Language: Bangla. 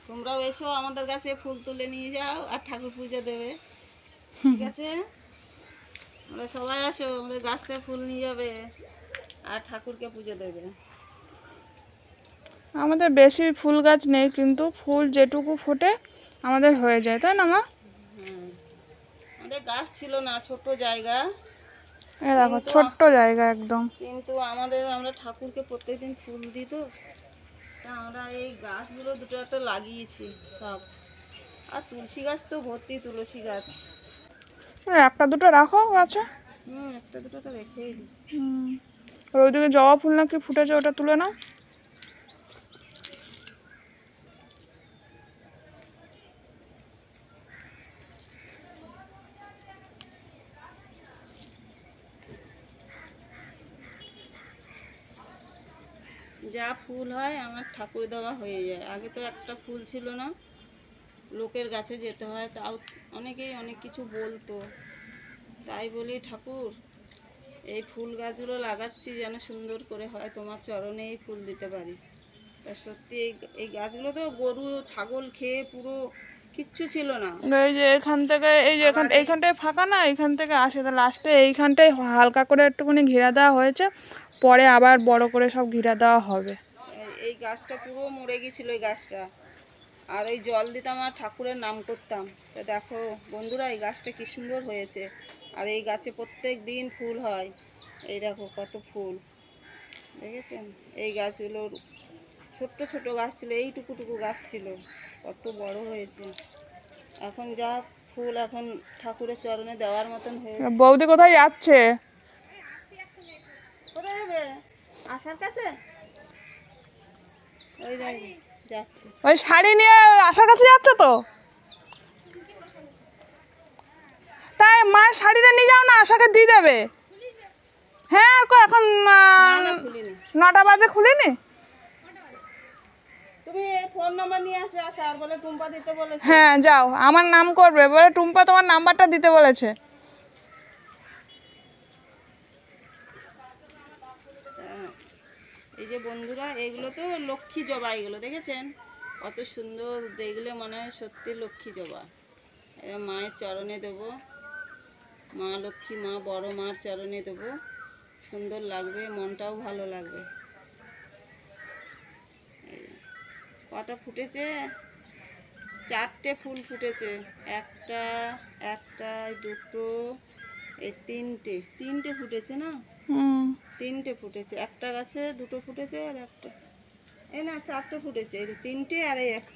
তোমরাও এসো আমাদের কাছে, ফুল তুলে নিয়ে যাও আর ঠাকুর পুজো দেবে, ঠিক আছে? আমরা সবাই আসো, আমাদের গাছ থেকে ফুল নিয়ে যাবে আর ঠাকুরকে পুজো দেবে। আমাদের বেশি ফুল গাছ নেই, কিন্তু ফুল যেটুকু ফোটে আমাদের হয়ে যায়, তাই না মা? হ্যাঁ, আমাদের গাছ ছিল না, ছোট জায়গা, এই দেখো ছোট্ট জায়গা একদম। কিন্তু আমরা ঠাকুরকে প্রত্যেকদিন ফুল দিই তো, তা আমরা এই গাছগুলো দুটো একটা লাগিয়েছি সব। আর তুলসী গাছ তো ভর্তি, তুলসী গাছ। একটা দুটো রাখো গাছে। একটা দুটো তো রেখেই দিই। আর ওইদিকে জবা ফুল নাকি ফুটেছে, ওটা তুলে নাও। যা ফুল হয় আমার ঠাকুর দেওয়া হয়ে যায়। আগে তো একটা ফুল ছিল না, লোকের কাছে যেতে হয়, তাও অনেকেই অনেক কিছু বলতো। তাই বলি ঠাকুর, এই ফুল গাছগুলো লাগাচ্ছি যেন সুন্দর করে হয়, তোমার চরণেই ফুল দিতে পারি। তা সত্যি এই গাছগুলো তো গরু ছাগল খেয়ে পুরো কিচ্ছু ছিল না। এই যে এখান থেকে, এই যে এইখানটায় ফাঁকা না, এইখান থেকে আসে, তা লাস্টে এইখানটায় হালকা করে একটুখানি ঘিরা দেওয়া হয়েছে, পরে আবার বড় করে সব ঘিরা দেওয়া হবে। এই গাছটা পুরো মরে গেছিলো এই গাছটা, আর ওই জল দিতাম আর ঠাকুরের নাম করতাম। তা দেখো বন্ধুরা, এই গাছটা কি সুন্দর হয়েছে, আর এই গাছে প্রত্যেক দিন ফুল হয়। এই দেখো কত ফুল, দেখেছেন? এই গাছগুলোর ছোট্ট ছোট গাছ ছিল, এইটুকুটুকু গাছ ছিল, কত বড় হয়েছে। এখন যা ফুল, এখন ঠাকুরের চরণে দেওয়ার মতন হয়েছে। বৌদি কোথায় যাচ্ছে? কোথায় যাবে? আশার কাছে? ওই যাচ্ছে। ওই শাড়ি নিয়ে আশার কাছে যাচ্ছে তো। তাই মায়ের শাড়িটা নিয়ে যাও না, আশাকে দিয়ে দেবে। হ্যাঁ এখন 9টা বাজে, খুলিনি। তুমি ফোন নাম্বার নিয়ে আসবে, আশার বলে টুম্পা দিতে বলেছে। হ্যাঁ যাও, আমার নাম করবে, বলে টুম্পা তোমার নাম্বারটা দিতে বলেছে। এই যে বন্ধুরা, এগুলো তো লক্ষ্মী জবা, এগুলো দেখেছেন কত সুন্দর, দেখলে মনে হয় সত্যি লক্ষ্মী জবা। মায়ের চরণে দেব, মা লক্ষ্মী, মা বড় মার চরণে দেব, সুন্দর লাগবে, মনটাও ভালো লাগবে। কটা ফুটেছে? 4টে ফুল ফুটেছে। একটা, একটা, দুটো, এই তিনটে ফুটেছে না? 3টে ফুটেছে। একটা গাছে 2টো ফুটেছে আর একটা, এই না 4টে ফুটেছে, এই 3টে আর এই একটা।